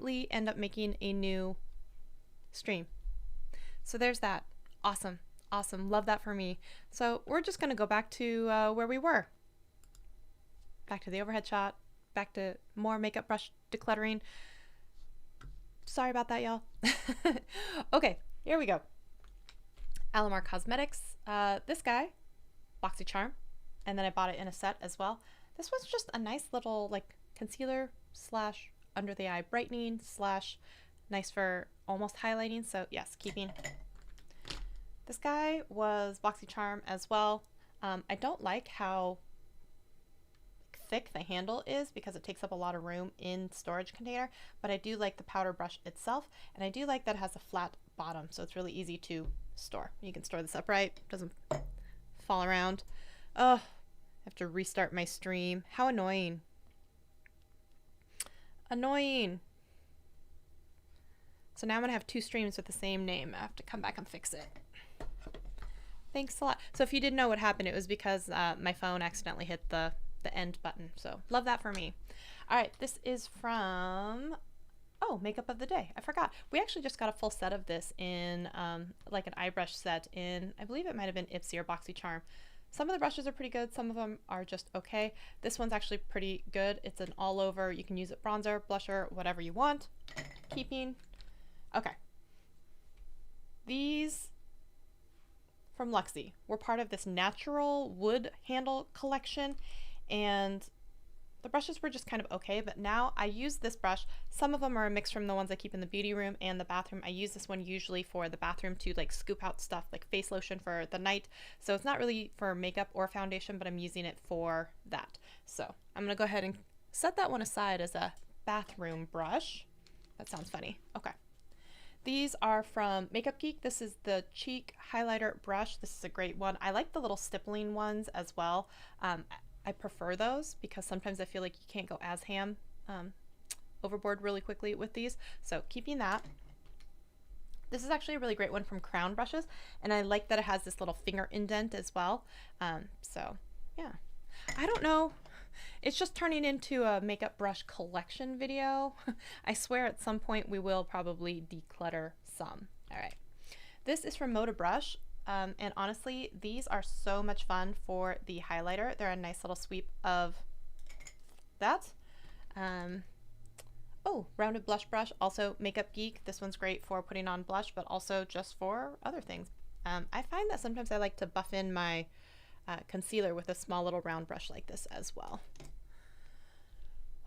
completely end up making a new stream. So there's that. Awesome. Awesome. Love that for me. So we're just going to go back to where we were. Back to the overhead shot. Back to more makeup brush decluttering. Sorry about that, y'all. Okay, here we go. Alamar Cosmetics. This guy, BoxyCharm. And then I bought it in a set as well. This was just a nice little like concealer slash under the eye brightening slash nice for almost highlighting. So yes, keeping. This guy was BoxyCharm as well. I don't like how thick the handle is because it takes up a lot of room in storage container, but I do like the powder brush itself, and I do like that it has a flat bottom, so it's really easy to store. You can store this upright, doesn't fall around. Oh, I have to restart my stream. How annoying. Annoying. So now I'm gonna have two streams with the same name. I have to come back and fix it. Thanks a lot. So if you didn't know what happened, it was because my phone accidentally hit the end button. So love that for me. All right, this is from, oh, makeup of the day. I forgot. We actually just got a full set of this in like an eye brush set in, I believe it might have been Ipsy or BoxyCharm. Some of the brushes are pretty good. Some of them are just okay. This one's actually pretty good. It's an all over. You can use it bronzer, blusher, whatever you want. Keeping. Okay. These from Luxie were part of this natural wood handle collection, and the brushes were just kind of okay, but now I use this brush. Some of them are a mix from the ones I keep in the beauty room and the bathroom. I use this one usually for the bathroom to like scoop out stuff like face lotion for the night. So it's not really for makeup or foundation, but I'm using it for that. So I'm gonna go ahead and set that one aside as a bathroom brush. That sounds funny. Okay. These are from Makeup Geek. This is the cheek highlighter brush. This is a great one. I like the little stippling ones as well. I prefer those because sometimes I feel like you can't go as overboard really quickly with these. So keeping that. This is actually a really great one from Crown Brushes, and I like that it has this little finger indent as well. So yeah, I don't know. It's just turning into a makeup brush collection video. I swear at some point we will probably declutter some. All right. This is from MODA brush. And honestly, these are so much fun for the highlighter. They're a nice little sweep of that. Oh, rounded blush brush, also Makeup Geek. This one's great for putting on blush, but also just for other things. I find that sometimes I like to buff in my concealer with a small little round brush like this as well.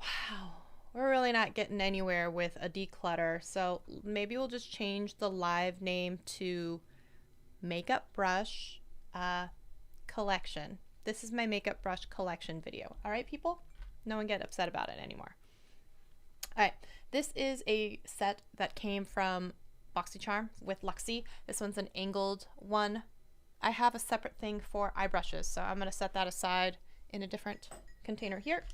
Wow, we're really not getting anywhere with a declutter, so maybe we'll just change the live name to Makeup Brush Collection. This is my makeup brush collection video. All right, people? No one get upset about it anymore. All right, this is a set that came from BoxyCharm with Luxie. This one's an angled one. I have a separate thing for eye brushes, so I'm going to set that aside in a different container here.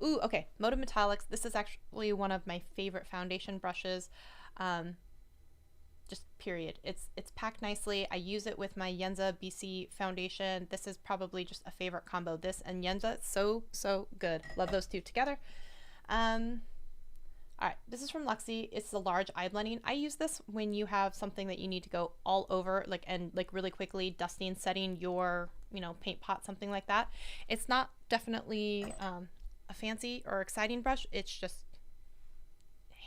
Ooh, okay, MODA Metallics. This is actually one of my favorite foundation brushes. Just period. It's packed nicely. I use it with my Yenza BC foundation. This is probably just a favorite combo. This and Yenza, it's so good. Love those two together. All right, this is from Luxie. It's the large eye blending. I use this when you have something that you need to go all over, like really quickly dusting, setting your paint pot, something like that. It's not definitely a fancy or exciting brush. It's just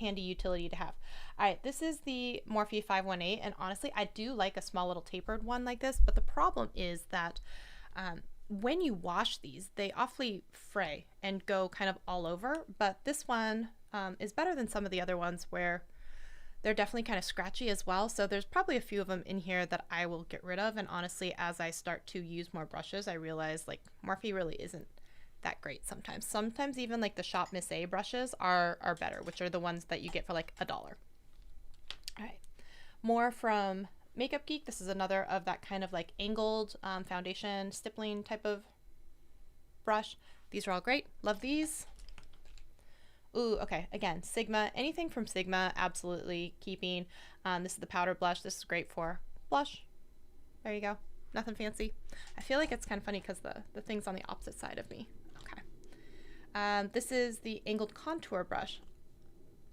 handy utility to have. All right, this is the Morphe 518, and honestly, I do like a small little tapered one like this, but the problem is that when you wash these, they awfully fray and go kind of all over, but this one is better than some of the other ones where they're definitely kind of scratchy as well. So there's probably a few of them in here that I will get rid of, and honestly, as I start to use more brushes, I realize like Morphe really isn't that great sometimes. Sometimes even like the Shop Miss A brushes are better, which are the ones that you get for like $1. All right, more from Makeup Geek. This is another of that kind of like angled foundation stippling type of brush. These are all great. Love these. Ooh, okay, again, Sigma. Anything from Sigma, absolutely keeping. This is the powder blush. This is great for blush. There you go. Nothing fancy. I feel like it's kind of funny because the thing's on the opposite side of me. Okay. This is the angled contour brush.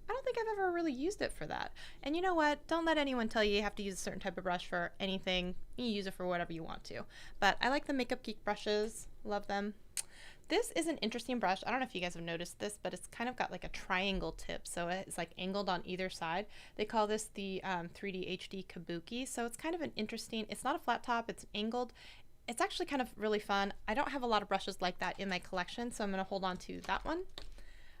I don't think I've ever really used it for that. And you know what? Don't let anyone tell you have to use a certain type of brush for anything. You use it for whatever you want to. But I like the Makeup Geek brushes. Love them. This is an interesting brush. I don't know if you guys have noticed this, but it's kind of got like a triangle tip. So it's like angled on either side. They call this the 3D HD Kabuki. So it's kind of an interesting, it's not a flat top, it's angled. It's actually kind of really fun. I don't have a lot of brushes like that in my collection, so I'm going to hold on to that one.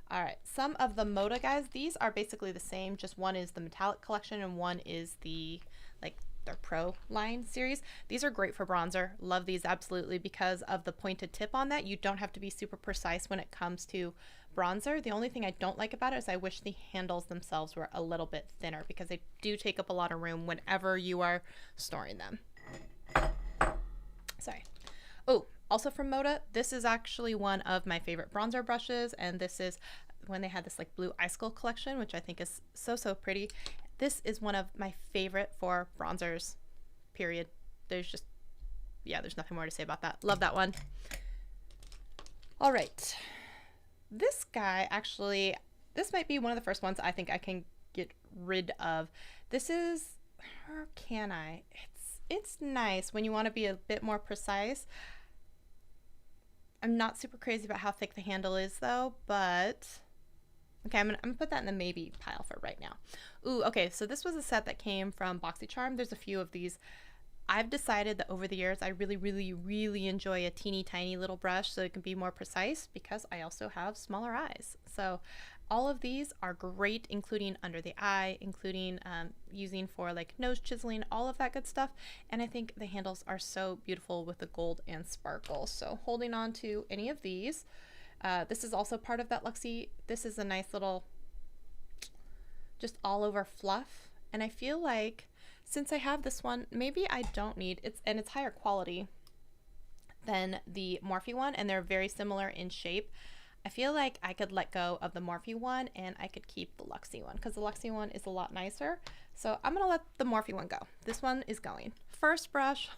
All right, some of the MODA guys, these are basically the same, just one is the metallic collection and one is the like their pro line series. These are great for bronzer. Love these absolutely because of the pointed tip on that. You don't have to be super precise when it comes to bronzer. The only thing I don't like about it is I wish the handles themselves were a little bit thinner because they do take up a lot of room whenever you are storing them. Sorry. Oh, also from MODA, this is actually one of my favorite bronzer brushes, and this is when they had this like blue icicle collection, which I think is so pretty. This is one of my favorite for bronzers, period. There's just, yeah, there's nothing more to say about that. Love that one. All right. This guy, actually, this might be one of the first ones I think I can get rid of. This is, or can I? It's nice when you want to be a bit more precise. I'm not super crazy about how thick the handle is though, but okay, I'm gonna put that in the maybe pile for right now. Ooh, okay, so this was a set that came from BoxyCharm. There's a few of these. I've decided that over the years, I really enjoy a teeny tiny little brush so it can be more precise because I also have smaller eyes. So all of these are great, including under the eye, including using for like nose chiseling, all of that good stuff. And I think the handles are so beautiful with the gold and sparkle. So holding on to any of these. This is also part of that Luxie. This is a nice little, just all over fluff. And I feel like since I have this one, maybe I don't need, it's higher quality than the Morphe one, and they're very similar in shape. I feel like I could let go of the Morphe one and I could keep the Luxie one because the Luxie one is a lot nicer. So I'm gonna let the Morphe one go. This one is going. First brush,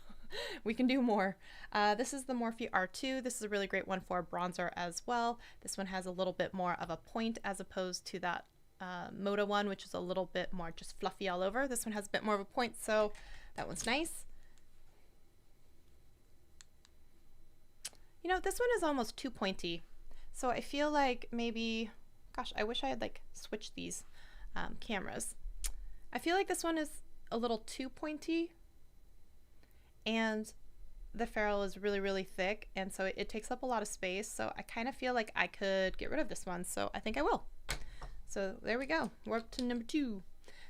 we can do more. This is the Morphe R2. This is a really great one for bronzer as well. This one has a little bit more of a point as opposed to that MODA one, which is a little bit more just fluffy all over. This one has a bit more of a point, so that one's nice. You know, this one is almost too pointy. So I feel like maybe, gosh, I wish I had like switched these cameras. I feel like this one is a little too pointy and the ferrule is really thick, and so it takes up a lot of space. So I kind of feel like I could get rid of this one, so I think I will. So there we go. We're up to number 2.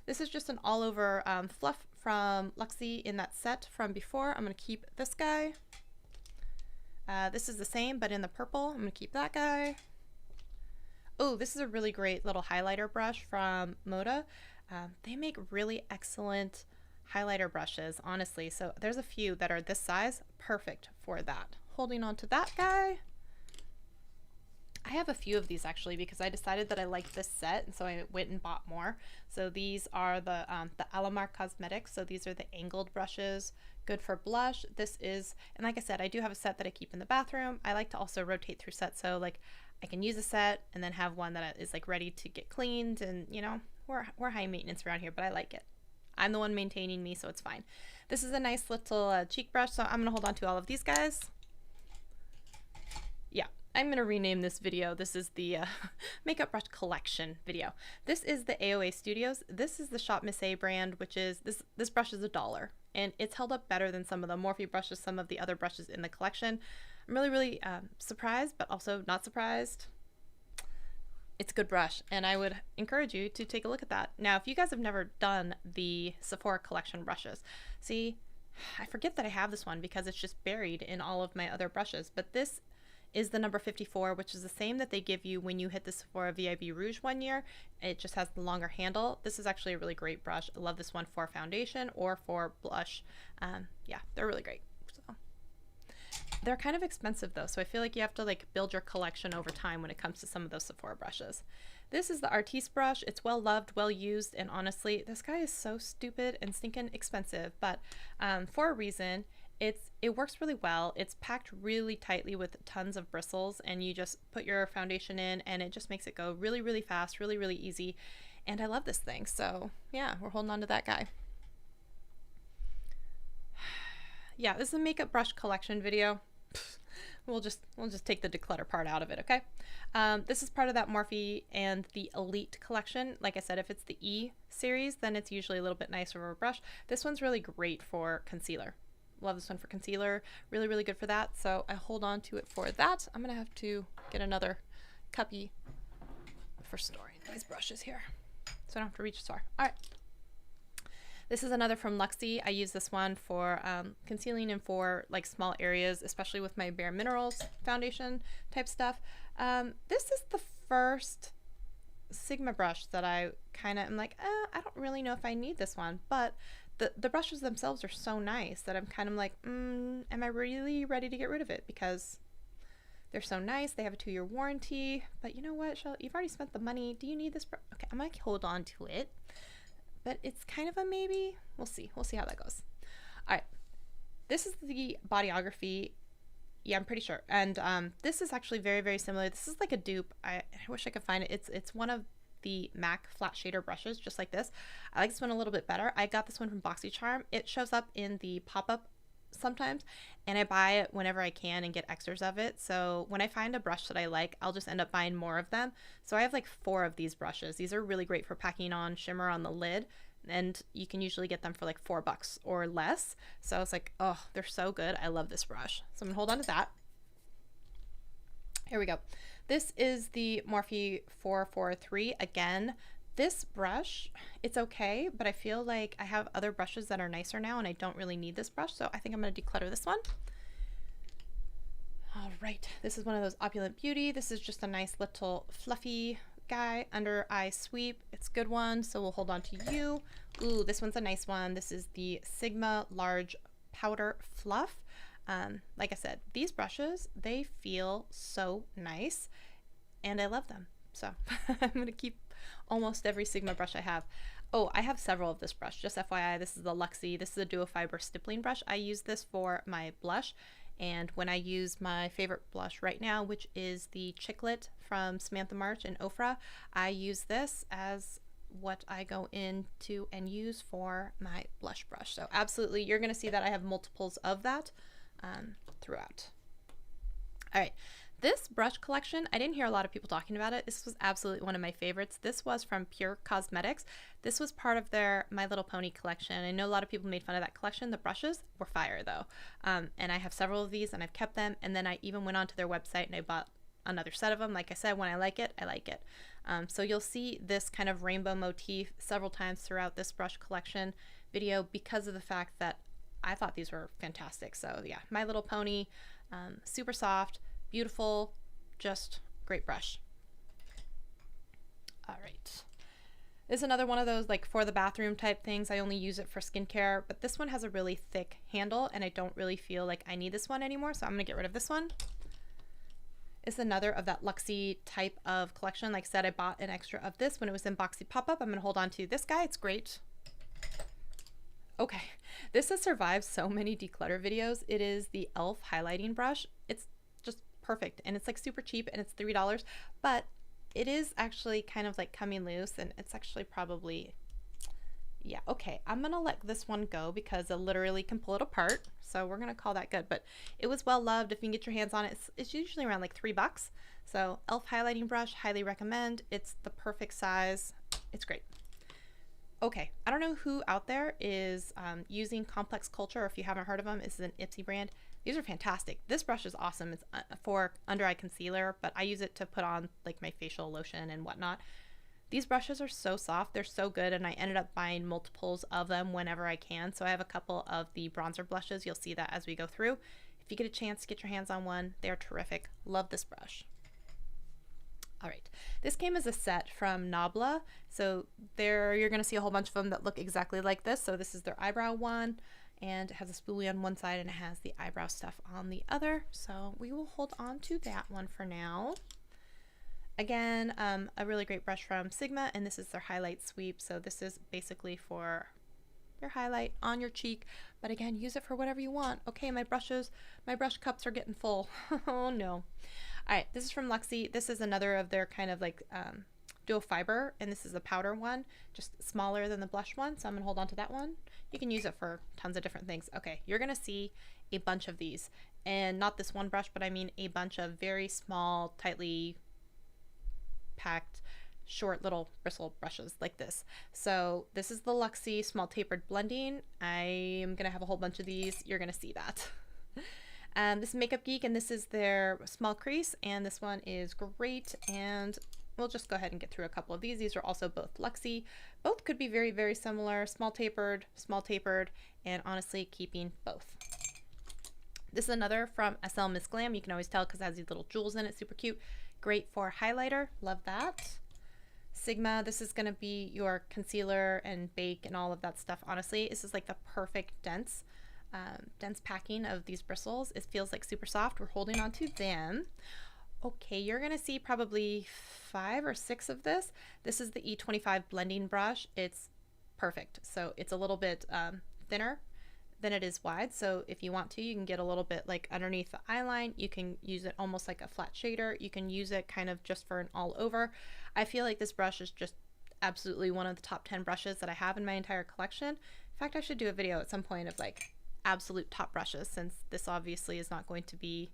This is just an all over fluff from Luxie in that set from before. I'm going to keep this guy. This is the same, but in the purple. I'm going to keep that guy. Oh, this is a really great little highlighter brush from MODA. They make really excellent highlighter brushes, honestly. So there's a few that are this size, perfect for that. Holding on to that guy. I have a few of these actually because I decided that I liked this set, and so I went and bought more. So these are the Alamar Cosmetics. So these are the angled brushes, good for blush. This is, and like I said, I do have a set that I keep in the bathroom. I like to also rotate through sets, so like I can use a set and then have one that is like ready to get cleaned, and you know, we're high maintenance around here, but I like it. I'm the one maintaining me, so it's fine. This is a nice little cheek brush, so I'm gonna hold on to all of these guys. Yeah, I'm going to rename this video. This is the makeup brush collection video. This is the AOA Studios. This is the Shop Miss A brand, which is, this brush is $1. And it's held up better than some of the Morphe brushes, some of the other brushes in the collection. I'm really surprised, but also not surprised. It's a good brush, and I would encourage you to take a look at that. Now, if you guys have never done the Sephora collection brushes, see, I forget that I have this one because it's just buried in all of my other brushes, but this is the number 54, which is the same that they give you when you hit the Sephora VIB Rouge one year. It just has the longer handle. This is actually a really great brush. I love this one for foundation or for blush. Yeah, they're really great. So they're kind of expensive though, so I feel like you have to like build your collection over time when it comes to some of those Sephora brushes. This is the Artiste brush. It's well loved, well used, and honestly, this guy is so stupid and stinking expensive, but for a reason. It works really well. It's packed really tightly with tons of bristles, and you just put your foundation in and it just makes it go really fast, really easy. And I love this thing. So yeah, we're holding on to that guy. Yeah, this is a makeup brush collection video. We'll just take the declutter part out of it, okay? This is part of that Morphe and the Elite collection. Like I said, if it's the E series, then it's usually a little bit nicer of a brush. This one's really great for concealer. Love this one for concealer. Really, really good for that. So I hold on to it for that. I'm gonna have to get another cuppy for storing these brushes here, so I don't have to reach as far. All right. This is another from Luxie. I use this one for concealing and for like small areas, especially with my Bare Minerals foundation type stuff. This is the first Sigma brush that I kind of am like, I don't really know if I need this one, but the brushes themselves are so nice that I'm kind of like, am I really ready to get rid of it? Because they're so nice. They have a 2-year warranty, but you know what, Shelly, you've already spent the money. Do you need this? Okay, I'm gonna hold on to it. But it's kind of a maybe. We'll see. We'll see how that goes. All right. This is the Bodyography. Yeah, I'm pretty sure. And this is actually very, very similar. This is like a dupe. I wish I could find it. It's one of the MAC flat shader brushes, just like this. I like this one a little bit better. I got this one from BoxyCharm. It shows up in the pop-up sometimes, and I buy it whenever I can and get extras of it. So when I find a brush that I like, I'll just end up buying more of them. So I have like 4 of these brushes. These are really great for packing on shimmer on the lid, and you can usually get them for like $4 or less. So it's like, oh, they're so good. I love this brush. So I'm gonna hold on to that. Here we go. This is the Morphe 443. Again, this brush, it's okay, but I feel like I have other brushes that are nicer now and I don't really need this brush, so I think I'm going to declutter this one. All right, this is one of those Opulent Beauty. This is just a nice little fluffy guy, under eye sweep. It's a good one, so we'll hold on to you. Ooh, this one's a nice one. This is the Sigma Large Powder Fluff. Like I said, these brushes, they feel so nice and I love them. So I'm going to keep almost every Sigma brush I have. Oh, I have several of this brush, just FYI. This is the Luxie. This is a duo fiber stippling brush. I use this for my blush, and when I use my favorite blush right now, which is the Chicklet from Samantha March and Ofra, I use this as what I go into and use for my blush brush. So absolutely, you're going to see that I have multiples of that throughout. All right. This brush collection, I didn't hear a lot of people talking about it. This was absolutely one of my favorites. This was from Pure Cosmetics. This was part of their My Little Pony collection. I know a lot of people made fun of that collection. The brushes were fire though. And I have several of these and I've kept them. And then I even went onto their website and I bought another set of them. Like I said, when I like it, I like it. So you'll see this kind of rainbow motif several times throughout this brush collection video because of the fact that I thought these were fantastic. So yeah, My Little Pony, super soft, beautiful, just great brush. All right. This is another one of those like for the bathroom type things. I only use it for skincare, but this one has a really thick handle and I don't really feel like I need this one anymore. So I'm gonna get rid of this one. It's another of that Luxie type of collection. Like I said, I bought an extra of this when it was in Boxy Pop-Up. I'm gonna hold on to this guy, it's great. Okay, this has survived so many declutter videos. It is the e.l.f. highlighting brush. It's just perfect and it's like super cheap and it's $3, but it is actually kind of like coming loose and it's actually probably, yeah, okay, I'm gonna let this one go because I literally can pull it apart, so we're gonna call that good. But it was well loved. If you can get your hands on it, it's usually around like $3. So e.l.f. highlighting brush, highly recommend. It's the perfect size. It's great. Okay, I don't know who out there is using Complex Culture, or if you haven't heard of them, this is an Ipsy brand. These are fantastic. This brush is awesome. It's for under eye concealer, but I use it to put on like my facial lotion and whatnot. These brushes are so soft. They're so good, and I ended up buying multiples of them whenever I can. So I have a couple of the bronzer blushes. You'll see that as we go through. If you get a chance to get your hands on one, they're terrific. Love this brush. All right, this came as a set from Nabla. So there you're gonna see a whole bunch of them that look exactly like this. So this is their eyebrow one, and it has a spoolie on one side and it has the eyebrow stuff on the other. So we will hold on to that one for now. Again, a really great brush from Sigma, and this is their highlight sweep. So this is basically for your highlight on your cheek, but again, use it for whatever you want. Okay, my brush cups are getting full. Oh no. All right, this is from Luxie. This is another of their kind of like duo fiber, and this is a powder one, just smaller than the blush one, so I'm gonna hold on to that one. You can use it for tons of different things. Okay, you're gonna see a bunch of these, and not this one brush, but I mean a bunch of very small, tightly packed, short little bristle brushes like this. So this is the Luxie Small Tapered Blending. I am gonna have a whole bunch of these. You're gonna see that. This is Makeup Geek, and this is their small crease, and this one is great, and we'll just go ahead and get through a couple of these. These are also both Luxie. Both could be very, very similar. Small tapered, and honestly keeping both. This is another from SL Miss Glam. You can always tell because it has these little jewels in it. Super cute. Great for highlighter. Love that. Sigma, this is going to be your concealer and bake and all of that stuff. Honestly, this is like the perfect dense packing of these bristles. It feels like super soft. We're holding on to them. Okay, you're gonna see probably 5 or 6 of this. This is the E25 blending brush. It's perfect. So it's a little bit thinner than it is wide. So if you want to, you can get a little bit like underneath the eyeline. You can use it almost like a flat shader. You can use it kind of just for an all over. I feel like this brush is just absolutely one of the top 10 brushes that I have in my entire collection. In fact, I should do a video at some point of like absolute top brushes, since this obviously is not going to be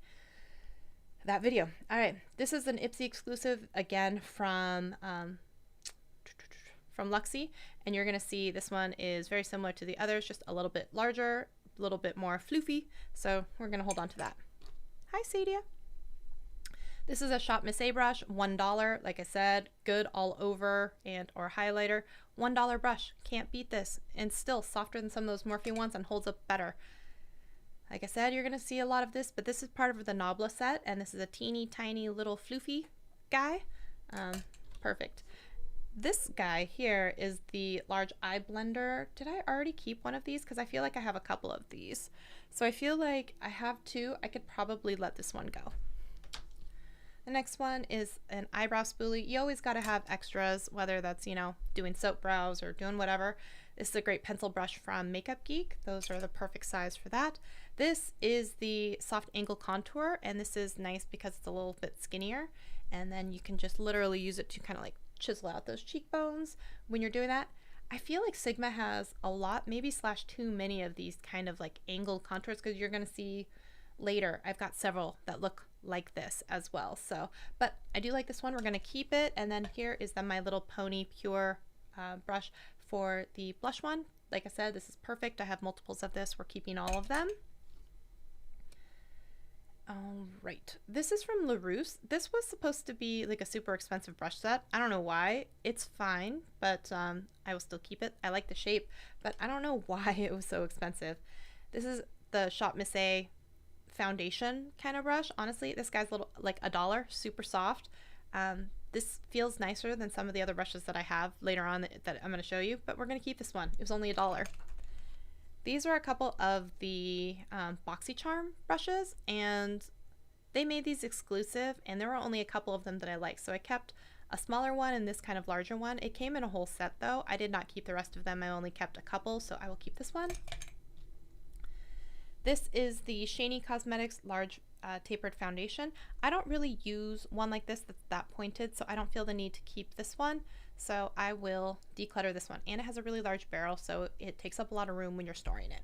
that video. All right, this is an Ipsy exclusive again from Luxie, and you're gonna see this one is very similar to the others, just a little bit larger, a little bit more floofy, so we're gonna hold on to that. Hi Sadia. This is a Shop Miss A brush, $1. Like I said, good all over and or highlighter. $1 brush, can't beat this, and still softer than some of those Morphe ones and holds up better. Like I said, you're gonna see a lot of this, but this is part of the Nabla set, and this is a teeny tiny little floofy guy. Perfect. This guy here is the large eye blender. Did I already keep one of these? Because I feel like I have a couple of these. So I feel like I have 2. I could probably let this one go. The next one is an eyebrow spoolie. You always got to have extras, whether that's, you know, doing soap brows or doing whatever. This is a great pencil brush from Makeup Geek. Those are the perfect size for that. This is the soft angle contour, and this is nice because it's a little bit skinnier, and then you can just literally use it to kind of like chisel out those cheekbones when you're doing that. I feel like Sigma has a lot, maybe / too many of these kind of like angled contours, because you're going to see later I've got several that look like this as well. So, but I do like this one. We're going to keep it. And then here is the My Little Pony Pure brush for the blush one. Like I said, this is perfect. I have multiples of this. We're keeping all of them. All right, this is from LaRousse. This was supposed to be like a super expensive brush set. I don't know why. It's fine, but I will still keep it. I like the shape, but I don't know why it was so expensive. This is the Shop Miss A foundation kind of brush. Honestly, this guy's little like $1, super soft. This feels nicer than some of the other brushes that I have later on that I'm going to show you, but we're going to keep this one. It was only $1. These are a couple of the BoxyCharm brushes, and they made these exclusive, and there were only a couple of them that I liked. So I kept a smaller one and this kind of larger one. It came in a whole set though. I did not keep the rest of them. I only kept a couple, so I will keep this one. This is the Shany Cosmetics Large Tapered Foundation. I don't really use one like this that's that pointed, so I don't feel the need to keep this one. So I will declutter this one. And it has a really large barrel, so it takes up a lot of room when you're storing it.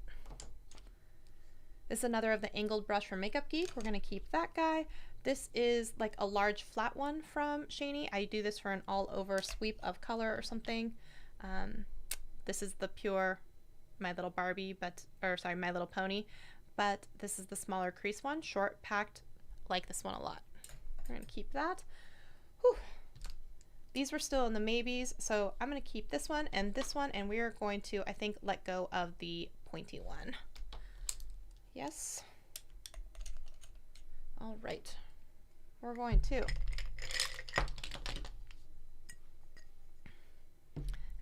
This is another of the angled brush from Makeup Geek. We're going to keep that guy. This is like a large flat one from Shany. I do this for an all-over sweep of color or something. This is the pure My Little Barbie, My Little Pony. But this is the smaller crease one, short, packed. Like this one a lot. We're going to keep that. Whew. These were still in the maybes, so I'm going to keep this one, and we are going to, I think, let go of the pointy one. Yes. All right. We're going to.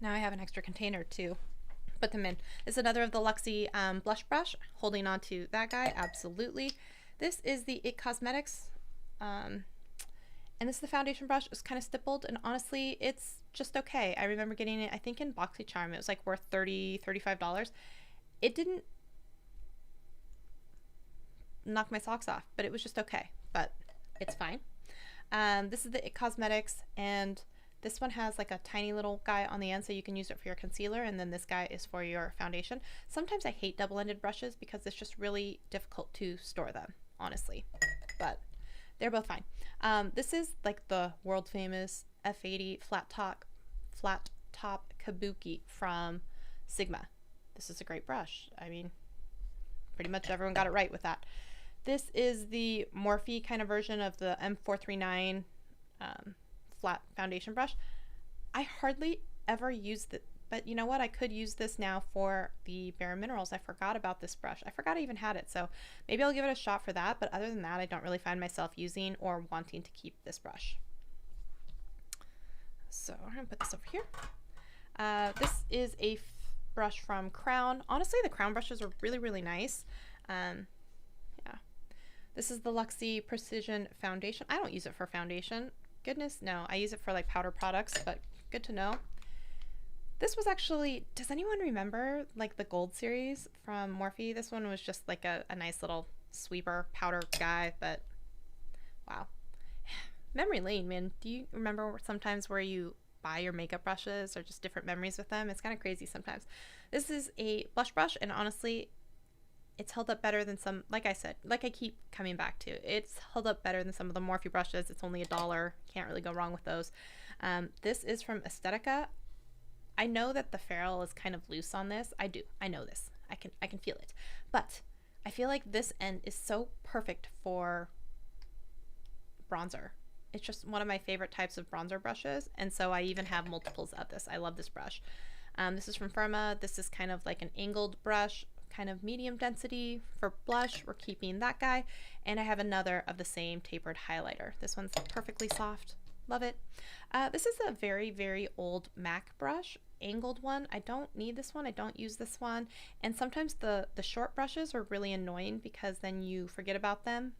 Now I have an extra container to put them in. This is another of the Luxie blush brush. Holding on to that guy, absolutely. This is the IT Cosmetics. And this is the foundation brush. It's kind of stippled, and honestly, it's just okay. I remember getting it, I think, in BoxyCharm. It was like worth $30, $35. It didn't knock my socks off, but it was just okay. But it's fine. This is the IT Cosmetics, and This one has like a tiny little guy on the end so you can use it for your concealer, and then this guy is for your foundation. Sometimes I hate double-ended brushes because it's just really difficult to store them, honestly, but they're both fine. This is like the world famous F80 flat top kabuki from Sigma. This is a great brush. I mean, pretty much everyone got it right with that. This is the Morphe kind of version of the M439 flat foundation brush. I hardly ever use it, but you know what? I could use this now for the Bare Minerals. I forgot about this brush. I forgot I even had it, so maybe I'll give it a shot for that, but other than that, I don't really find myself using or wanting to keep this brush. So I'm gonna put this over here. This is a brush from Crown. Honestly, the Crown brushes are really, really nice. Yeah. This is the Luxie Precision Foundation. I don't use it for foundation. Goodness, no. I use it for like powder products, but good to know. This was actually, does anyone remember like the Gold series from Morphe? This one was just like a nice little sweeper powder guy, but wow. Memory lane, man. Do you remember sometimes where you buy your makeup brushes or just different memories with them? It's kind of crazy sometimes. This is a blush brush, and honestly, it's held up better than some, like I said, like I keep coming back to, it's held up better than some of the Morphe brushes. It's only $1. Can't really go wrong with those. This is from Estetica. I know that the ferrule is kind of loose on this. I do. I know this. I can feel it. But I feel like this end is so perfect for bronzer. It's just one of my favorite types of bronzer brushes, and so I even have multiples of this. I love this brush. This is from Firma. This is kind of like an angled brush, kind of medium density for blush. We're keeping that guy, and I have another of the same tapered highlighter. This one's perfectly soft. Love it. This is a very, very old MAC brush, angled one. I don't need this one. I don't use this one. And sometimes the short brushes are really annoying because then you forget about them,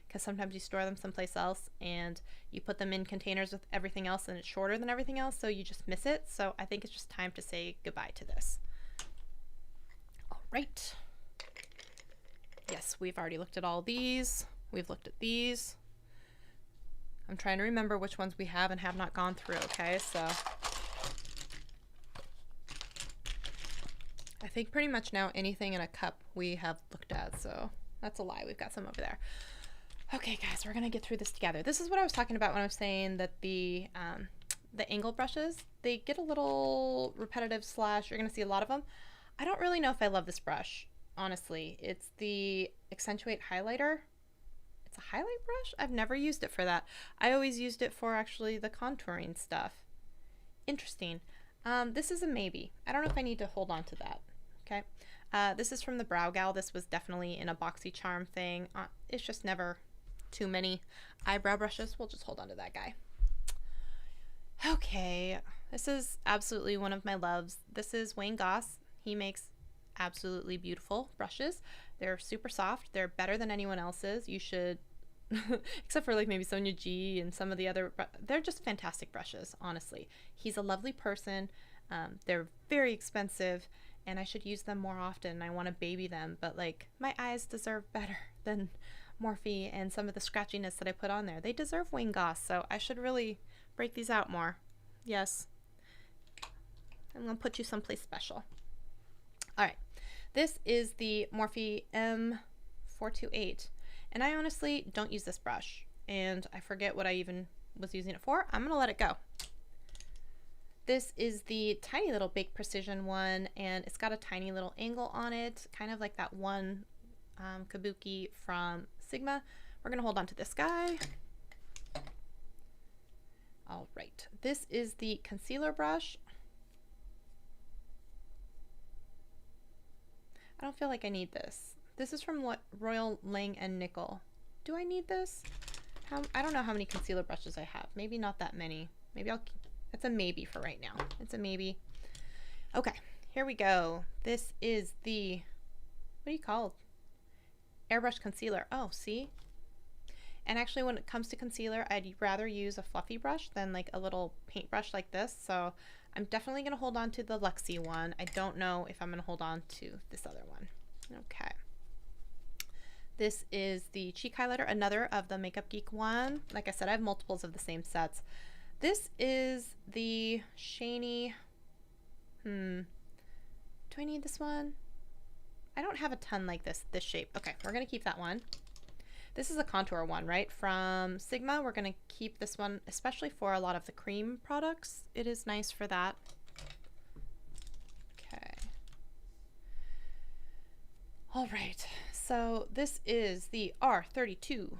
because sometimes you store them someplace else and you put them in containers with everything else and it's shorter than everything else, so you just miss it. So I think it's just time to say goodbye to this. All right. Yes, we've already looked at all these. We've looked at these. I'm trying to remember which ones we have and have not gone through, okay? So I think pretty much now anything in a cup we have looked at, so that's a lie. We've got some over there. Okay, guys, we're gonna get through this together. This is what I was talking about when I was saying that the angle brushes, they get a little repetitive / you're gonna see a lot of them. I don't really know if I love this brush, honestly. It's the Accentuate Highlighter. It's a highlight brush? I've never used it for that. I always used it for actually the contouring stuff. Interesting. This is a maybe. I don't know if I need to hold on to that. Okay. This is from the Brow Gal. This was definitely in a BoxyCharm thing. It's just never too many eyebrow brushes. We'll just hold on to that guy. Okay. This is absolutely one of my loves. This is Wayne Goss. He makes absolutely beautiful brushes. They're super soft. They're better than anyone else's. You should, except for like maybe Sonia G and some of the other, they're just fantastic brushes, honestly. He's a lovely person. They're very expensive and I should use them more often. I want to baby them, but like my eyes deserve better than Morphe and some of the scratchiness that I put on there. They deserve Wayne Goss, so I should really break these out more. Yes. I'm going to put you someplace special. All right. This is the Morphe M428, and I honestly don't use this brush, and I forget what I even was using it for. I'm going to let it go. This is the tiny little Bake Precision one, and it's got a tiny little angle on it, kind of like that one kabuki from Sigma. We're going to hold on to this guy. All right. This is the concealer brush. I don't feel like I need this. This is from what Royal Lang and Nickel. Do I need this? I don't know how many concealer brushes I have. Maybe not that many. Maybe I'll, it's a maybe for right now. It's a maybe. Okay, here we go. This is the, what do you call it? Airbrush concealer. Oh, see? And actually when it comes to concealer, I'd rather use a fluffy brush than like a little paintbrush like this. So I'm definitely going to hold on to the Luxie one. I don't know if I'm going to hold on to this other one. Okay. This is the cheek highlighter, another of the Makeup Geek one. Like I said, I have multiples of the same sets. This is the Shiny. Do I need this one? I don't have a ton like this shape. Okay, we're gonna keep that one. This is a contour one, right? From Sigma. We're gonna keep this one, especially for a lot of the cream products. It is nice for that. Okay. All right, so this is the R32.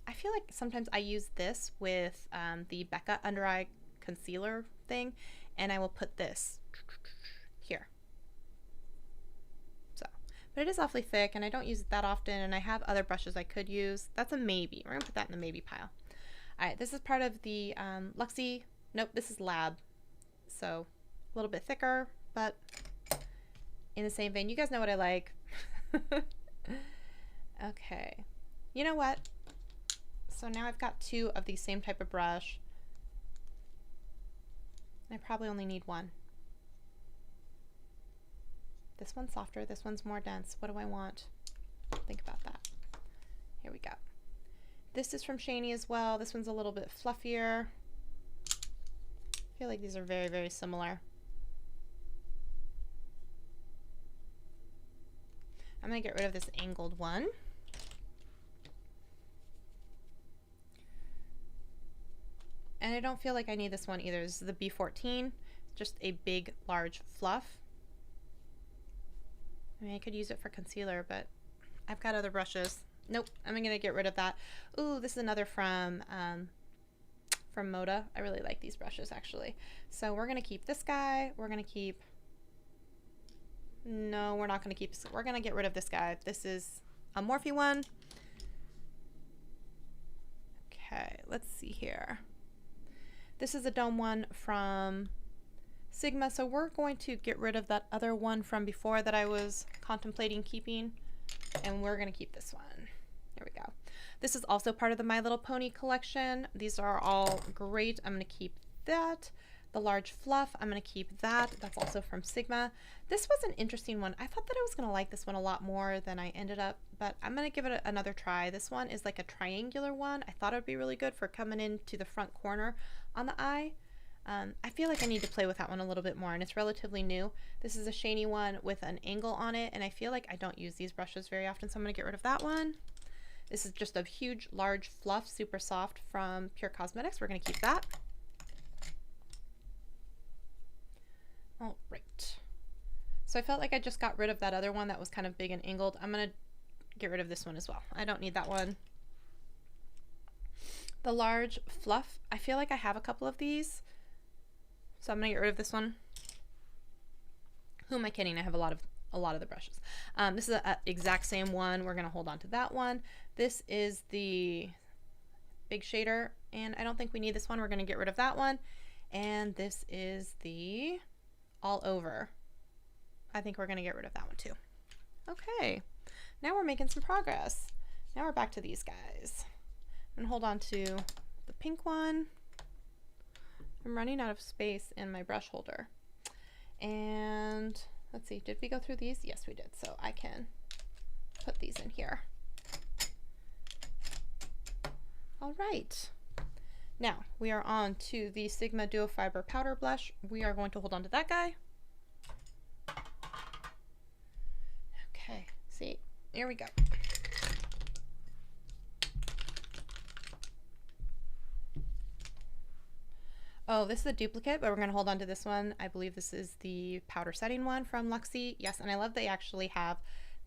I feel like sometimes I use this with the Becca under eye concealer thing, and I will put this here. So, but it is awfully thick, and I don't use it that often, and I have other brushes I could use. That's a maybe. We're gonna put that in the maybe pile. All right, this is part of the Luxie. Nope, this is Lab. So a little bit thicker, but in the same vein. You guys know what I like. Okay, you know what? So now I've got two of the same type of brush. I probably only need one. This one's softer, this one's more dense. What do I want? Think about that. Here we go. This is from Shany as well. This one's a little bit fluffier. I feel like these are very, very similar. I'm gonna get rid of this angled one. And I don't feel like I need this one either. This is the B14, just a big, large fluff. I mean, I could use it for concealer, but I've got other brushes. Nope, I'm gonna get rid of that. Ooh, this is another from MODA. I really like these brushes, actually. So we're gonna keep this guy. We're gonna keep, no, we're not gonna keep, we're gonna get rid of this guy. This is a Morphe one. Okay, let's see here. This is a dome one from Sigma, so we're going to get rid of that other one from before that I was contemplating keeping, and we're going to keep this one. There we go. This is also part of the My Little Pony collection. These are all great. I'm going to keep that. The large fluff, I'm going to keep that. That's also from Sigma. This was an interesting one. I thought that I was going to like this one a lot more than I ended up, but I'm going to give it another try. This one is like a triangular one. I thought it would be really good for coming into the front corner on the eye. I feel like I need to play with that one a little bit more, and it's relatively new. This is a Shany one with an angle on it, and I feel like I don't use these brushes very often, so I'm going to get rid of that one. This is just a huge, large fluff, super soft from Pure Cosmetics. We're going to keep that. All right. So I felt like I just got rid of that other one that was kind of big and angled. I'm going to get rid of this one as well. I don't need that one. The large fluff, I feel like I have a couple of these, so I'm going to get rid of this one. Who am I kidding? I have a lot of the brushes. This is the exact same one. We're going to hold on to that one. This is the big shader, and I don't think we need this one. We're going to get rid of that one. And this is the all over. I think we're going to get rid of that one too. Okay, now we're making some progress. Now we're back to these guys. I'm going to hold on to the pink one. I'm running out of space in my brush holder. And let's see, did we go through these? Yes, we did. So I can put these in here. All right. Now we are on to the Sigma Duo Fiber Powder Blush. We are going to hold on to that guy. Okay, see, here we go. Oh, this is a duplicate, but we're going to hold on to this one. I believe this is the powder setting one from Luxie. Yes, and I love they actually have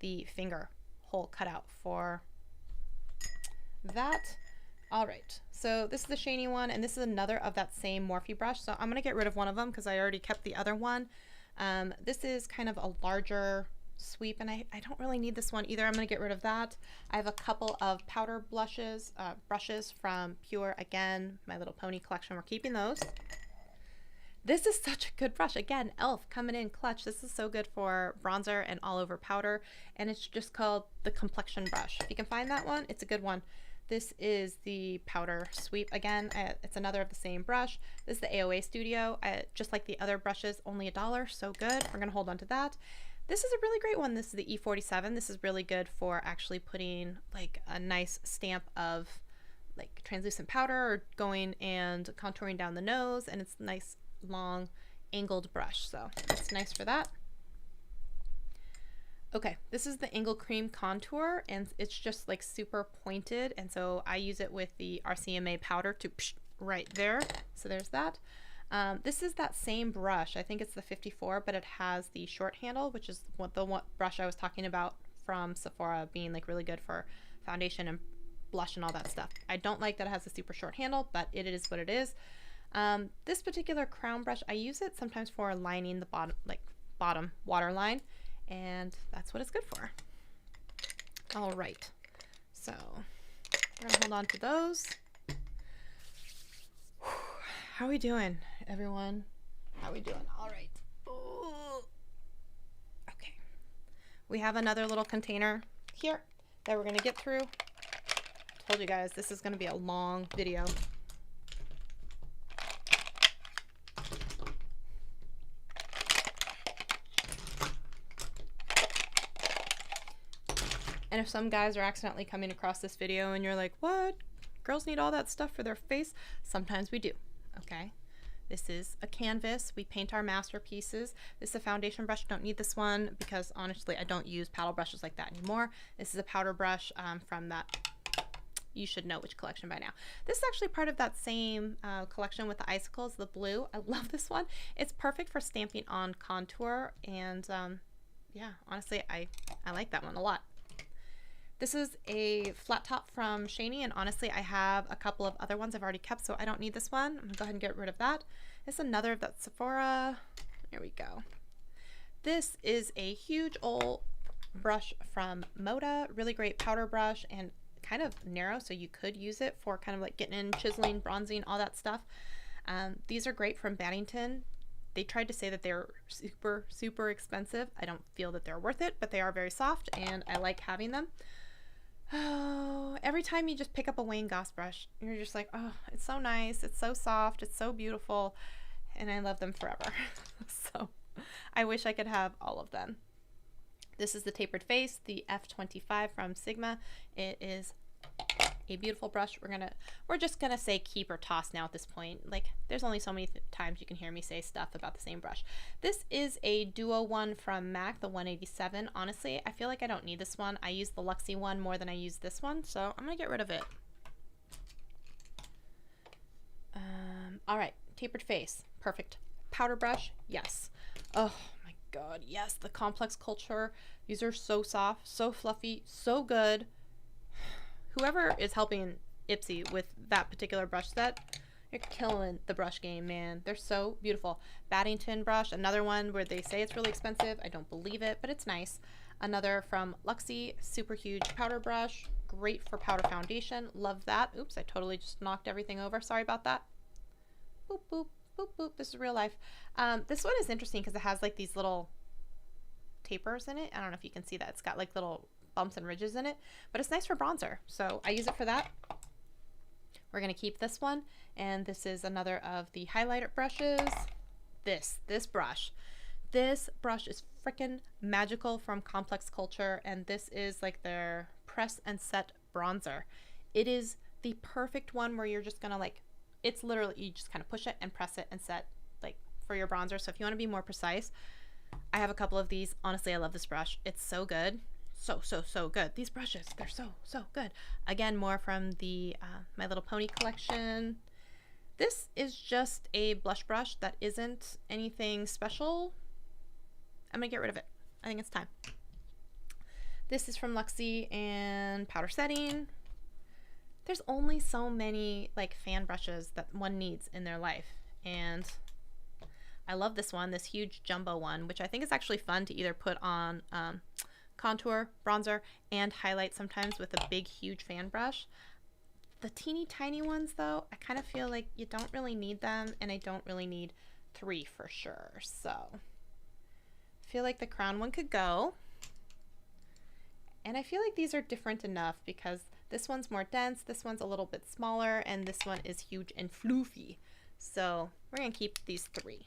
the finger hole cut out for that. All right, so this is the Shany one, and this is another of that same Morphe brush. So I'm going to get rid of one of them because I already kept the other one. This is kind of a larger sweep, and I don't really need this one either. I'm going to get rid of that. I have a couple of powder brushes from Pure, again, My Little Pony collection. We're keeping those. This is such a good brush. Again, e.l.f. coming in clutch. This is so good for bronzer and all over powder, and it's just called the Complexion brush. If you can find that one, it's a good one. This is the powder sweep. Again, it's another of the same brush. This is the AOA Studio. Just like the other brushes, only $1, so good. We're gonna hold on to that. This is a really great one. This is the E47. This is really good for actually putting like a nice stamp of like translucent powder or going and contouring down the nose, and it's a nice long angled brush, so it's nice for that. Okay, this is the Angle Cream Contour, and it's just like super pointed, and so I use it with the RCMA powder to right there. So there's that. This is that same brush. I think it's the 54, but it has the short handle, which is what the brush I was talking about from Sephora being like really good for foundation and blush and all that stuff. I don't like that it has a super short handle, but it is what it is. This particular crown brush, I use it sometimes for lining the bottom waterline, and that's what it's good for. All right, so we're gonna hold on to those. How are we doing, everyone? How are we doing? All right. Ooh. Okay, we have another little container here that we're gonna get through. Told you guys this is gonna be a long video. And if some guys are accidentally coming across this video and you're like, what? Girls need all that stuff for their face? Sometimes we do, okay? This is a canvas. We paint our masterpieces. This is a foundation brush. Don't need this one because honestly, I don't use paddle brushes like that anymore. This is a powder brush from that, you should know which collection by now. This is actually part of that same collection with the icicles, the blue. I love this one. It's perfect for stamping on contour, and yeah, honestly, I like that one a lot. This is a flat top from Shany, and honestly, I have a couple of other ones I've already kept, so I don't need this one. I'm gonna go ahead and get rid of that. This is another of that Sephora. There we go. This is a huge old brush from MODA, really great powder brush and kind of narrow, so you could use it for kind of like getting in, chiseling, bronzing, all that stuff. These are great from Baddington. They tried to say that they're super, super expensive. I don't feel that they're worth it, but they are very soft, and I like having them. Oh, every time you just pick up a Wayne Goss brush, you're just like, oh, it's so nice, it's so soft, it's so beautiful, and I love them forever. So I wish I could have all of them. This is the tapered face, the F25 from Sigma. It is a beautiful brush. We're just gonna say keep or toss now at this point. Like, there's only so many times you can hear me say stuff about the same brush. This is a duo one from MAC, the 187. Honestly, I feel like I don't need this one. I use the Luxie one more than I use this one, so I'm gonna get rid of it. All right, tapered face, perfect. Powder brush, yes. Oh my God, yes, the Complex Culture. These are so soft, so fluffy, so good. Whoever is helping Ipsy with that particular brush set, you're killing the brush game, man. They're so beautiful. Baddington brush, another one where they say it's really expensive. I don't believe it, but it's nice. Another from Luxie, super huge powder brush. Great for powder foundation. Love that. Oops, I totally just knocked everything over. Sorry about that. Boop, boop, boop, boop. This is real life. This one is interesting because it has like these little tapers in it. I don't know if you can see that. It's got like little bumps and ridges in it, but it's nice for bronzer, so I use it for that. We're gonna keep this one, and this is another of the highlighter brushes. This brush is freaking magical from Complex Culture, and this is like their press and set bronzer. It is the perfect one where you're just gonna like, it's literally, you just kind of push it and press it and set like for your bronzer. So if you want to be more precise, I have a couple of these. Honestly, I love this brush. It's so good. So good. These brushes, they're so good. Again, more from the My Little Pony collection. This is just a blush brush that isn't anything special. I'm gonna get rid of it. I think it's time. This is from Luxie and powder setting. There's only so many like fan brushes that one needs in their life, and I love this one, this huge jumbo one, which I think is actually fun to either put on contour, bronzer, and highlight sometimes with a big, huge fan brush. The teeny tiny ones, though, I kind of feel like you don't really need them, and I don't really need 3 for sure. So I feel like the crown one could go. And I feel like these are different enough because this one's more dense, this one's a little bit smaller, and this one is huge and floofy. So we're gonna keep these 3.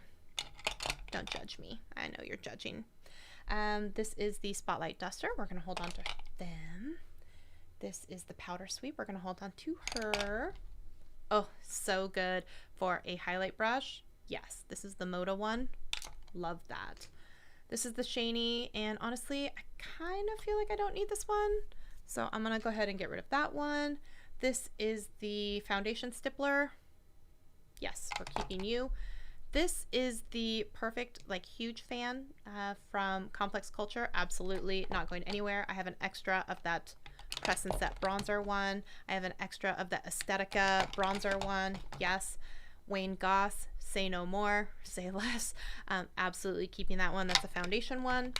Don't judge me. I know you're judging. This is the Spotlight Duster. We're going to hold on to them. This is the powder sweep. We're going to hold on to her. Oh, so good for a highlight brush. Yes, this is the MODA one. Love that. This is the Shiny, and honestly, I kind of feel like I don't need this one. So I'm going to go ahead and get rid of that one. This is the foundation stippler. Yes, we're keeping you. This is the perfect, like, huge fan from Complex Culture. Absolutely not going anywhere. I have an extra of that Press and Set bronzer one. I have an extra of the Aesthetica bronzer one. Yes. Wayne Goss, Say No More, Say Less. Absolutely keeping that one. That's a foundation one.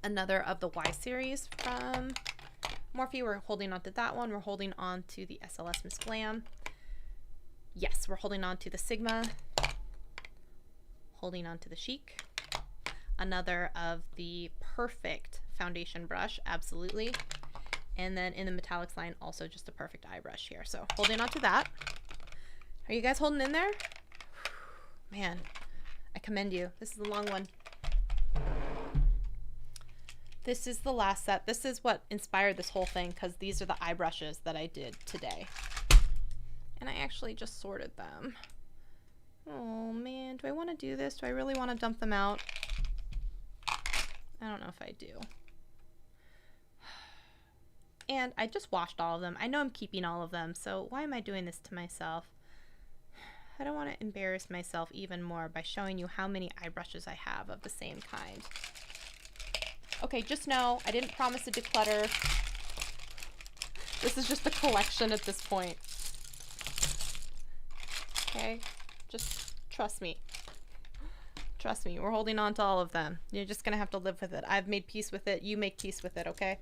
Another of the Y series from Morphe. We're holding on to that one. We're holding on to the SLS Miss Glam. Yes, we're holding on to the Sigma. Holding on to the Chic. Another of the perfect foundation brush, absolutely. And then in the metallics line, also just a perfect eye brush here. So holding on to that. Are you guys holding in there? Man, I commend you. This is a long one. This is the last set. This is what inspired this whole thing, because these are the eye brushes that I did today. And I actually just sorted them. Oh man, do I want to do this? Do I really want to dump them out? I don't know if I do. And I just washed all of them. I know I'm keeping all of them, so why am I doing this to myself? I don't want to embarrass myself even more by showing you how many eye brushes I have of the same kind. Okay, just know I didn't promise a declutter. This is just a collection at this point. Okay, just trust me. Trust me, we're holding on to all of them. You're just gonna have to live with it. I've made peace with it. You make peace with it, okay?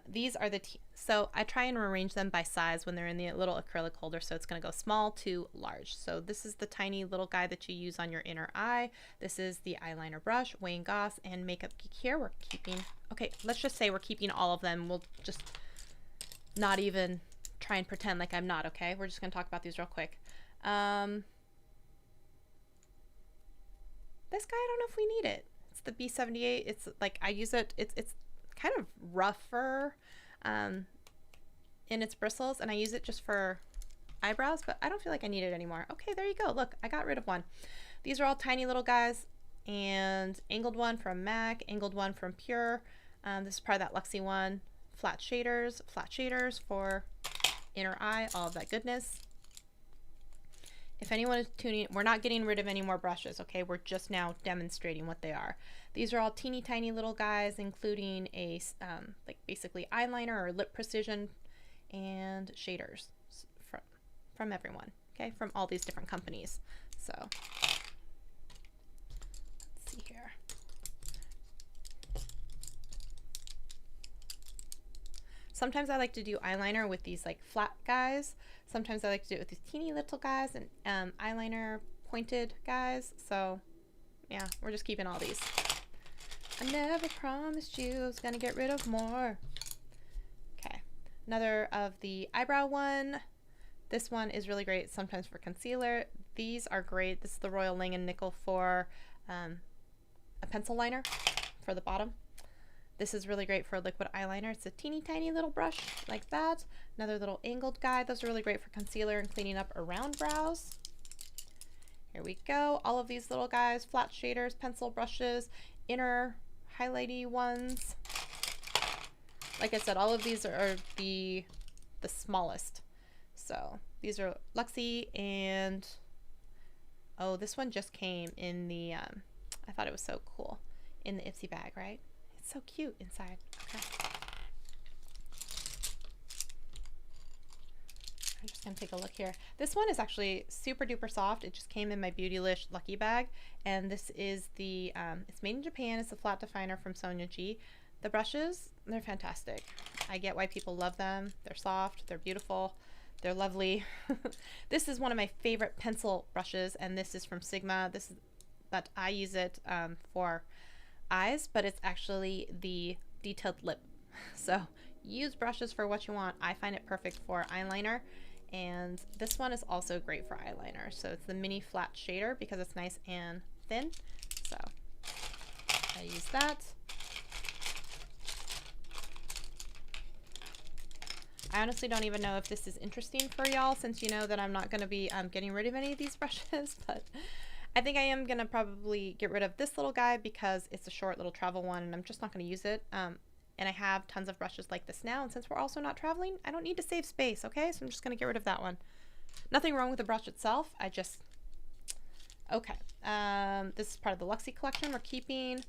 These are the, so I try and arrange them by size when they're in the little acrylic holder. So it's gonna go small to large. So this is the tiny little guy that you use on your inner eye. This is the eyeliner brush, Wayne Goss, and Makeup Geek here. We're keeping, okay, let's just say we're keeping all of them. We'll just not even try and pretend like I'm not, okay? We're just gonna talk about these real quick. This guy, I don't know if we need it. It's the B78. It's like, I use it, it's kind of rougher in its bristles, and I use it just for eyebrows, but I don't feel like I need it anymore. Okay, there you go. Look, I got rid of one. These are all tiny little guys, and angled one from MAC, angled one from Pure. This is part of that Luxie one. Flat shaders for inner eye, all of that goodness. If anyone is tuning, we're not getting rid of any more brushes, okay? We're just now demonstrating what they are. These are all teeny tiny little guys, including a, like basically eyeliner or lip precision and shaders from everyone, okay? From all these different companies. So, let's see here. Sometimes I like to do eyeliner with these like flat guys. Sometimes I like to do it with these teeny little guys and eyeliner pointed guys. So yeah, we're just keeping all these. I never promised you I was gonna get rid of more. Okay, another of the eyebrow one. This one is really great sometimes for concealer. These are great. This is the Royal Langan Nickel for a pencil liner for the bottom. This is really great for a liquid eyeliner. It's a teeny tiny little brush like that. Another little angled guy. Those are really great for concealer and cleaning up around brows. Here we go. All of these little guys, flat shaders, pencil brushes, inner highlighty ones. Like I said, all of these are the smallest. So these are Luxie, and oh, this one just came in the, I thought it was so cool, in the Ipsy bag, right? So cute inside. Okay. I'm just gonna take a look here. This one is actually super duper soft. It just came in my Beautylish Lucky Bag, and this is the it's made in Japan. It's a flat definer from Sonia G. The brushes, they're fantastic. I get why people love them. They're soft, they're beautiful, they're lovely. This is one of my favorite pencil brushes, and this is from Sigma. This is, but I use it for eyes, but it's actually the detailed lip. So use brushes for what you want. I find it perfect for eyeliner, and this one is also great for eyeliner. So it's the mini flat shader because it's nice and thin. So I use that. I honestly don't even know if this is interesting for y'all, since you know that I'm not going to be getting rid of any of these brushes, but I think I am going to probably get rid of this little guy because it's a short little travel one and I'm just not going to use it. And I have tons of brushes like this now, and since we're also not traveling, I don't need to save space, okay? So I'm just going to get rid of that one. Nothing wrong with the brush itself, I just... Okay, this is part of the Luxie collection we're keeping.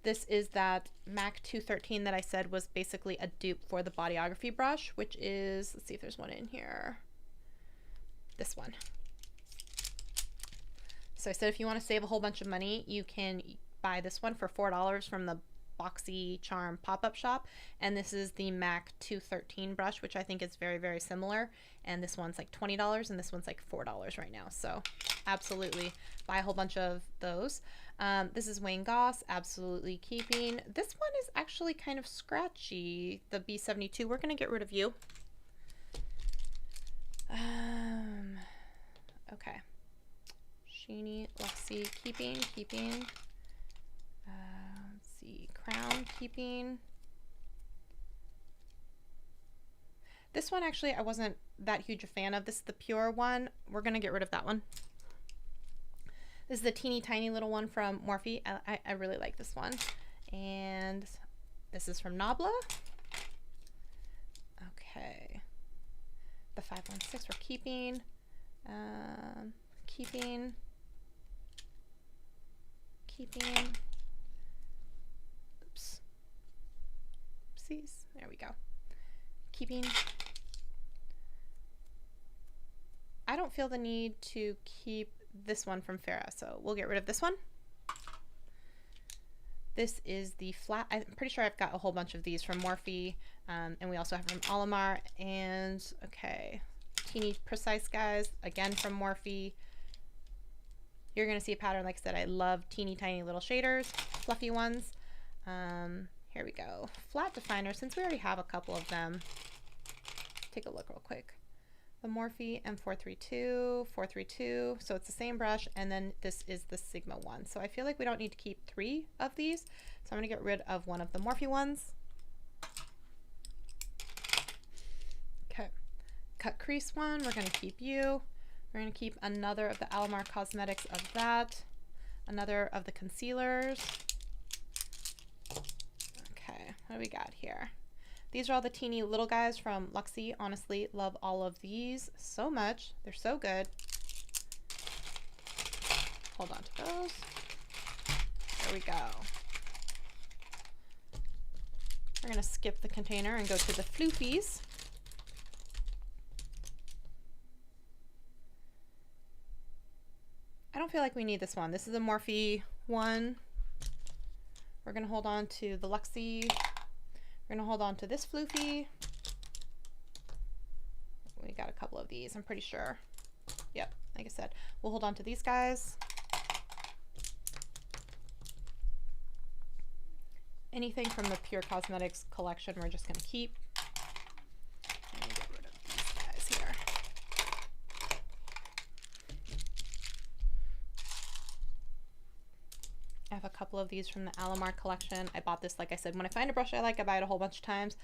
This is that MAC 213 that I said was basically a dupe for the Bodyography brush, which is, let's see if there's one in here. This one. So I said if you want to save a whole bunch of money, you can buy this one for $4 from the Boxy Charm pop-up shop. And this is the MAC 213 brush, which I think is very, very similar. And this one's like $20 and this one's like $4 right now. So absolutely buy a whole bunch of those. This is Wayne Goss, absolutely keeping. This one is actually kind of scratchy, the B72. We're going to get rid of you. Okay. Sheeny, Luxie, keeping. Let's see, Crown, keeping. This one actually I wasn't that huge a fan of. This is the Pure one. We're going to get rid of that one. This is the teeny tiny little one from Morphe. I really like this one. And this is from Nabla. Okay. The 516 we're keeping. Keeping. Oops. Oopsies. There we go. Keeping. I don't feel the need to keep this one from Farrah, so we'll get rid of this one. This is the flat. I'm pretty sure I've got a whole bunch of these from Morphe, and we also have from Alamar. And okay, teeny precise guys again from Morphe. You're gonna see a pattern. Like I said, I love teeny tiny little shaders, fluffy ones. Here we go, flat definer. Since we already have a couple of them, take a look real quick. The Morphe M432, 432, so it's the same brush, and then this is the Sigma one. So I feel like we don't need to keep 3 of these, so I'm going to get rid of one of the Morphe ones. Okay, cut crease one, we're going to keep you. We're going to keep another of the Alamar Cosmetics of that, another of the concealers. Okay, what do we got here? These are all the teeny little guys from Luxie. Honestly, love all of these so much. They're so good. Hold on to those. There we go. We're going to skip the container and go to the floofies. I don't feel like we need this one. This is a Morphe one. We're going to hold on to the Luxie. We're going to hold on to this floofy. We got a couple of these, I'm pretty sure. Yep, like I said, we'll hold on to these guys. Anything from the Pure Cosmetics collection, we're just going to keep. Let me get rid of these guys here. I have a couple of these from the Alamar collection. I bought this, like I said, when I find a brush I like, I buy it a whole bunch of times.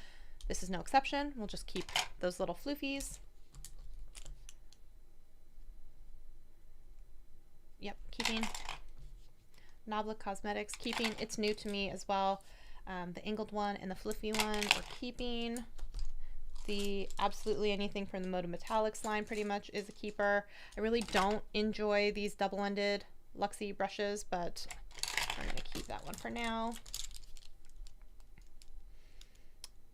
This is no exception. We'll just keep those little floofies. Yep, keeping. Nabla Cosmetics, keeping. It's new to me as well. The angled one and the fluffy one, we're keeping. The absolutely anything from the MODA Metallics line pretty much is a keeper. I really don't enjoy these double-ended Luxie brushes, but I'm going to keep that one for now.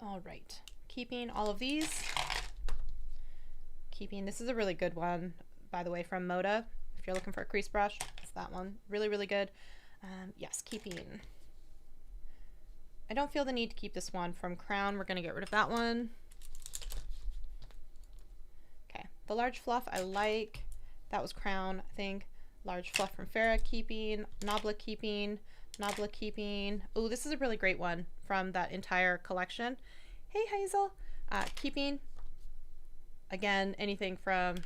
All right, keeping all of these. Keeping, this is a really good one, by the way, from MODA. If you're looking for a crease brush, it's that one. Really, really good. Yes, keeping. I don't feel the need to keep this one from Crown. We're going to get rid of that one. Okay, the large fluff I like. That was Crown, I think. Large fluff from Farrah, keeping. Nabla keeping. Nabla keeping. Oh, this is a really great one from that entire collection. Hey, Hazel. Keeping. Again, anything from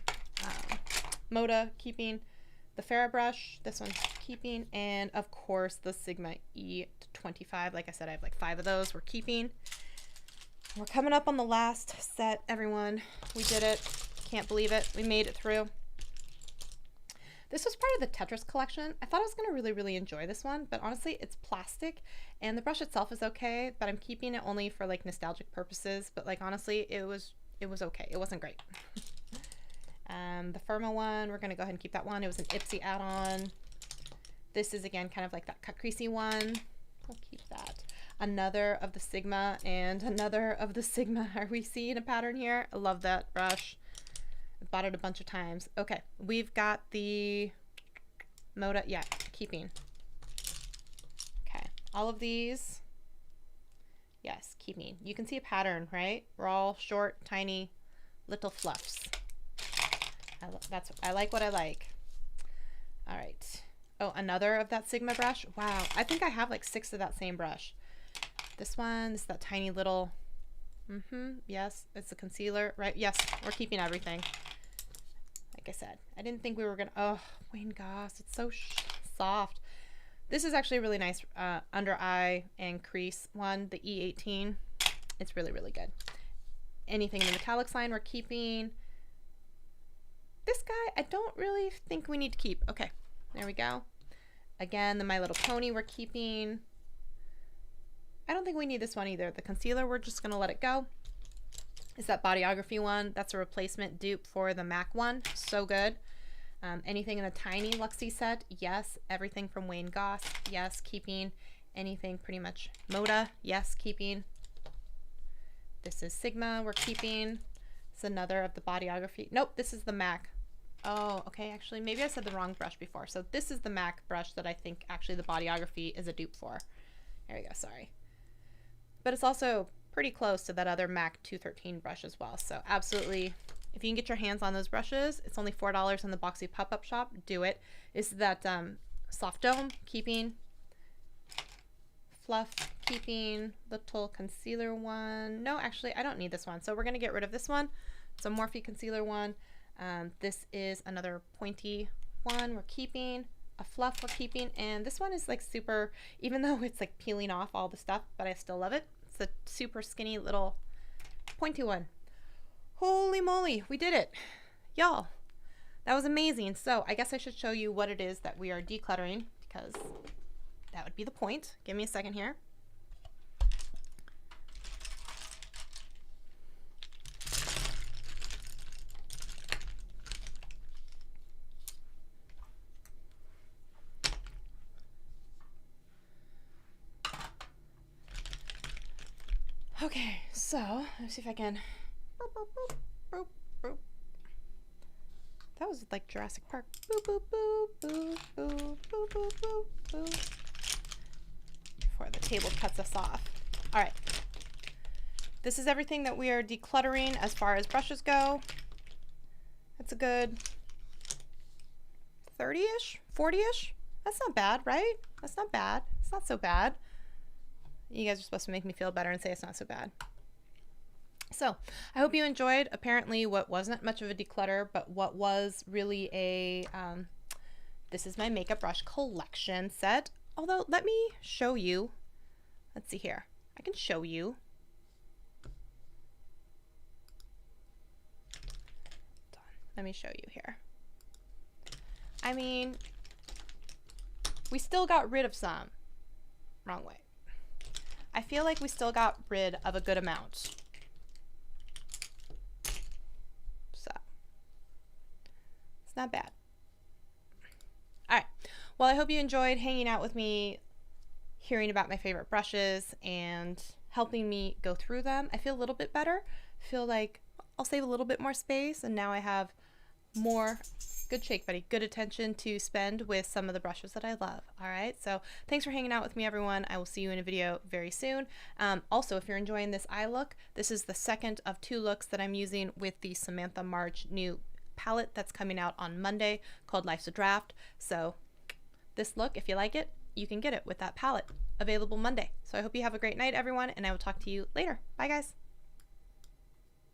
MODA, keeping. The Farrah brush, this one's keeping. And of course, the Sigma E25. Like I said, I have like 5 of those. We're keeping. We're coming up on the last set, everyone. We did it. Can't believe it. We made it through. This was part of the Tetris collection. I thought I was going to really enjoy this one, but honestly, it's plastic and the brush itself is okay, but I'm keeping it only for like nostalgic purposes. But like, honestly, it was okay. It wasn't great. The Firma one, we're going to go ahead and keep that one. It was an Ipsy add-on. This is again kind of like that cut creasy one. We'll keep that. Another of the Sigma and another of the Sigma. Are we seeing a pattern here? I love that brush. I bought it a bunch of times. Okay, we've got the MODA. Yeah, keeping. Okay, all of these. Yes, keeping. You can see a pattern, right? We're all short, tiny, little fluffs. I like what I like. All right. Oh, another of that Sigma brush. Wow, I think I have like 6 of that same brush. This one is that tiny little, yes, it's a concealer, right? Yes, we're keeping everything. Like I said, I didn't think we were gonna, oh, Wayne Goss, it's so soft. This is actually a really nice under eye and crease one, the E18. It's really good. Anything in the metallics line we're keeping. This guy, I don't really think we need to keep. Okay, there we go. Again, the My Little Pony we're keeping. I don't think we need this one either. The concealer, we're just gonna let it go. Is that Bodyography one. That's a replacement dupe for the MAC one. So good. Anything in the tiny Luxie set? Yes. Everything from Wayne Goss? Yes, keeping. Anything pretty much MODA? Yes, keeping. This is Sigma, we're keeping. It's another of the Bodyography. Nope, this is the MAC. Oh, okay, actually, maybe I said the wrong brush before. So this is the MAC brush that I think actually the Bodyography is a dupe for. There we go, sorry. But it's also pretty close to that other MAC 213 brush as well. So absolutely, if you can get your hands on those brushes, it's only $4 in the Boxy pop-up shop. Do it. This is that Soft Dome, keeping. Fluff, keeping. Little concealer one. No, actually, I don't need this one. So we're going to get rid of this one. It's a Morphe concealer one. This is another pointy one we're keeping. A fluff we're keeping. And this one is like super, even though it's like peeling off all the stuff, but I still love it. It's a super skinny little pointy one. Holy moly, we did it. Y'all, that was amazing. So I guess I should show you what it is that we are decluttering, because that would be the point. Give me a second here. Okay, so let's see if I can. That was like Jurassic Park. Before the table cuts us off. All right. This is everything that we are decluttering as far as brushes go. That's a good 30-ish, 40-ish. That's not bad, right? That's not bad. It's not so bad. You guys are supposed to make me feel better and say it's not so bad. So I hope you enjoyed apparently what wasn't much of a declutter, but what was really a, this is my makeup brush collection set. Although let me show you, let's see here. I can show you. Let me show you here. I mean, we still got rid of some. Wrong way. I feel like we still got rid of a good amount. So, it's not bad. All right. Well, I hope you enjoyed hanging out with me, hearing about my favorite brushes, and helping me go through them. I feel a little bit better. I feel like I'll save a little bit more space, and now I have more good shake buddy, good attention to spend with some of the brushes that I love. All right, so thanks for hanging out with me, everyone. I will see you in a video very soon. Also, if you're enjoying this eye look, this is the second of 2 looks that I'm using with the Samantha March new palette that's coming out on Monday called Life's a Draft. So this look, if you like it, you can get it with that palette available Monday. So I hope you have a great night, everyone, and I will talk to you later. Bye, guys.